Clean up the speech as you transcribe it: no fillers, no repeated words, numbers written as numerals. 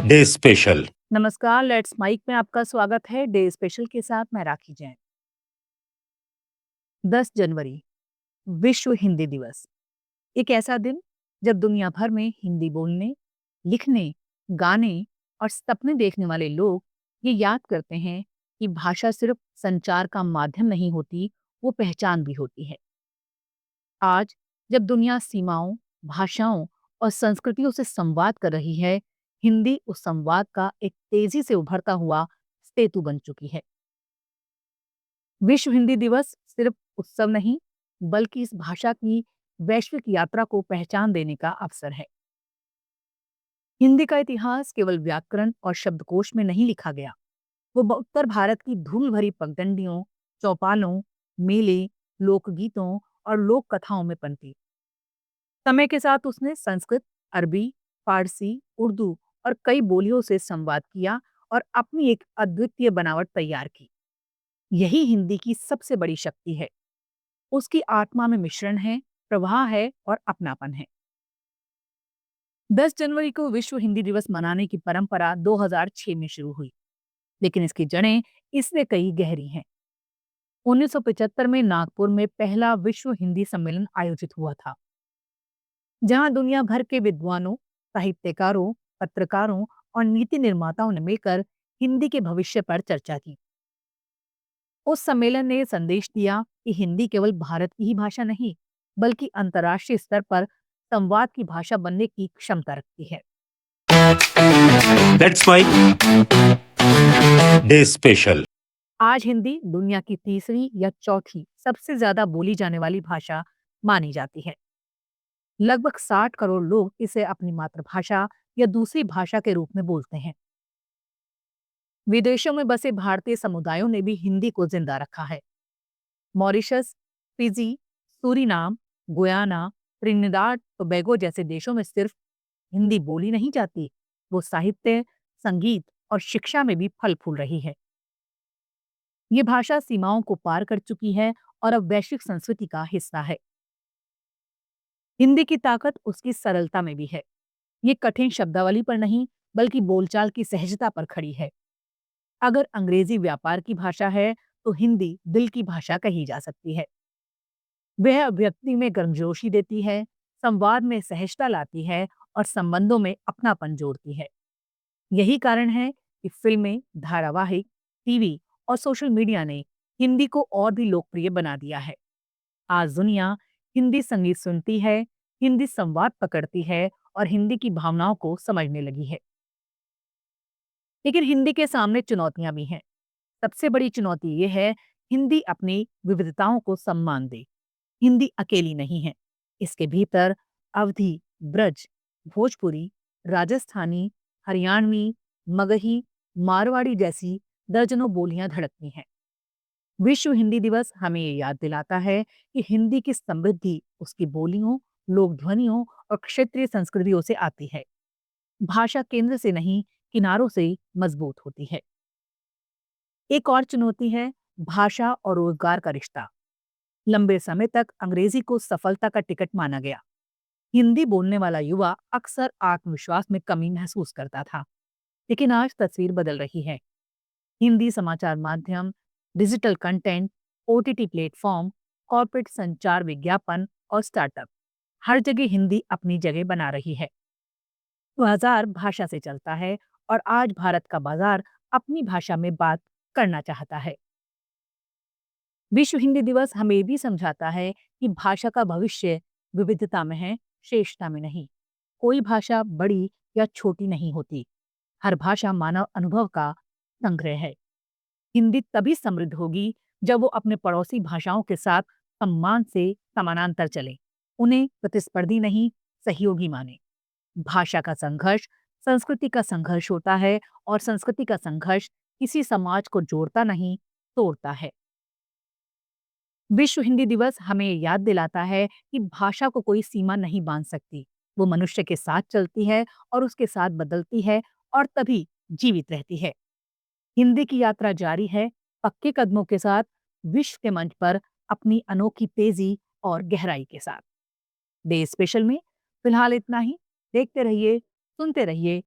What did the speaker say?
Day special. नमस्कार, let's mic में आपका स्वागत है डे स्पेशल के साथ मैं राखी जैन। 10 जनवरी विश्व हिंदी दिवस। एक ऐसा दिन जब दुनिया भर में हिंदी बोलने, लिखने, गाने और सपने देखने वाले लोग ये याद करते हैं कि भाषा सिर्फ संचार का माध्यम नहीं होती, वो पहचान भी होती है। आज जब दुनिया सीमाओं, भाषाओं और संस्कृतियों से संवाद कर रही है, हिंदी उस संवाद का एक तेजी से उभरता हुआ सेतु बन चुकी है। विश्व हिंदी दिवस सिर्फ उत्सव नहीं, बल्कि इस भाषा की वैश्विक यात्रा को पहचान देने का अवसर है। हिंदी का इतिहास केवल व्याकरण और शब्दकोश में नहीं लिखा गया, वो उत्तर भारत की धूल भरी पगडंडियों, चौपालों, मेले, लोकगीतों और लोक कथाओं में पनपी। समय के साथ उसने संस्कृत, अरबी, फारसी, उर्दू और कई बोलियों से संवाद किया और अपनी एक अद्वितीय बनावट तैयार की। यही हिंदी की सबसे बड़ी शक्ति है। उसकी आत्मा में मिश्रण है, प्रवाह है और अपनापन है। 10 जनवरी को विश्व हिंदी दिवस मनाने की परंपरा 2006 में शुरू हुई, लेकिन इसकी जड़ें इससे कई गहरी हैं। 1975 में नागपुर में पहला विश्व हिंदी सम्मेलन आयोजित हुआ था, जहां दुनिया भर के विद्वानों, साहित्यकारों, पत्रकारों और नीति निर्माताओं ने मिलकर हिंदी के भविष्य पर चर्चा की। उस सम्मेलन ने संदेश दिया कि हिंदी केवल भारत की ही भाषा नहीं, बल्कि अंतर्राष्ट्रीय स्तर पर संवाद की भाषा बनने की क्षमता रखती है। That's my day special. आज हिंदी दुनिया की तीसरी या चौथी सबसे ज्यादा बोली जाने वाली भाषा मानी जाती है। लगभग 60 करोड़ लोग इसे अपनी मातृभाषा या दूसरी भाषा के रूप में बोलते हैं। विदेशों में बसे भारतीय समुदायों ने भी हिंदी को जिंदा रखा है। Mauritius, Fiji, Suriname, Guyana, Trinidad Tobago जैसे देशों में सिर्फ हिंदी बोली नहीं जाती, वो साहित्य, संगीत और शिक्षा में भी फल फूल रही है। ये भाषा सीमाओं को पार कर चुकी है और अब वैश्विक संस्कृति का हिस्सा है। हिंदी की ताकत उसकी सरलता में भी है। ये कठिन शब्दावली पर नहीं, बल्कि बोलचाल की सहजता पर खड़ी है। अगर अंग्रेजी व्यापार की भाषा है, तो हिंदी दिल की भाषा कही जा सकती है। वह अभिव्यक्ति में गर्मजोशी देती है, संवाद में सहजता लाती है और संबंधों में अपनापन जोड़ती है। यही कारण है कि फिल्में, धारावाहिक, टीवी और सोशल मीडिया ने हिंदी को और भी लोकप्रिय बना दिया है। आज दुनिया हिंदी संगीत सुनती है, हिंदी संवाद पकड़ती है और हिंदी की भावनाओं को समझने लगी है। लेकिन हिंदी के सामने चुनौतियां भी हैं। सबसे बड़ी चुनौती ये है, हिंदी अपनी विविधताओं को सम्मान दे। हिंदी अकेली नहीं है। इसके भीतर अवधी, ब्रज, भोजपुरी, राजस्थानी, हरियाणवी, मगही, मारवाड़ी जैसी दर्जनों बोलियां धड़कती हैं। विश्व हिंदी दिवस हमें ये याद दिलाता है कि हिंदी की समृद्धि उसकी बोलियों, लोक ध्वनियों और क्षेत्रीय संस्कृतियों से आती है। भाषा केंद्र से नहीं, किनारों से मजबूत होती है। एक और चुनौती है भाषा और रोजगार का रिश्ता। लंबे समय तक अंग्रेजी को सफलता का टिकट माना गया। हिंदी बोलने वाला युवा अक्सर आत्मविश्वास में कमी महसूस करता था, लेकिन आज तस्वीर बदल रही है। हिंदी समाचार माध्यम, digital content, OTT platform, corporate संचार विज्ञापन और स्टार्टअप, हर जगह हिंदी अपनी जगह बना रही है। बाजार भाषा से चलता है और आज भारत का बाजार अपनी भाषा में बात करना चाहता है। विश्व हिंदी दिवस हमें भी समझाता है कि भाषा का भविष्य विविधता में है, श्रेष्ठता में नहीं। कोई भाषा बड़ी या छोटी नहीं होती। हर भाषा मानव अनुभव का संग्रह है। हिंदी तभी समृद्ध होगी जब वो अपने पड़ोसी भाषाओं के साथ सम्मान से समानांतर चले, उन्हें प्रतिस्पर्धी नहीं, सहयोगी माने। भाषा का संघर्ष संस्कृति का संघर्ष होता है और संस्कृति का संघर्ष किसी समाज को जोड़ता नहीं, तोड़ता है। विश्व हिंदी दिवस हमें याद दिलाता है कि भाषा को कोई सीमा नहीं बांध सकती। वो मनुष्य के साथ चलती है और उसके साथ बदलती है और तभी जीवित रहती है। हिंदी की यात्रा जारी है, पक्के कदमों के साथ, विश्व के मंच पर अपनी अनोखी तेजी और गहराई के साथ। डे स्पेशल में फिलहाल इतना ही। देखते रहिए, सुनते रहिए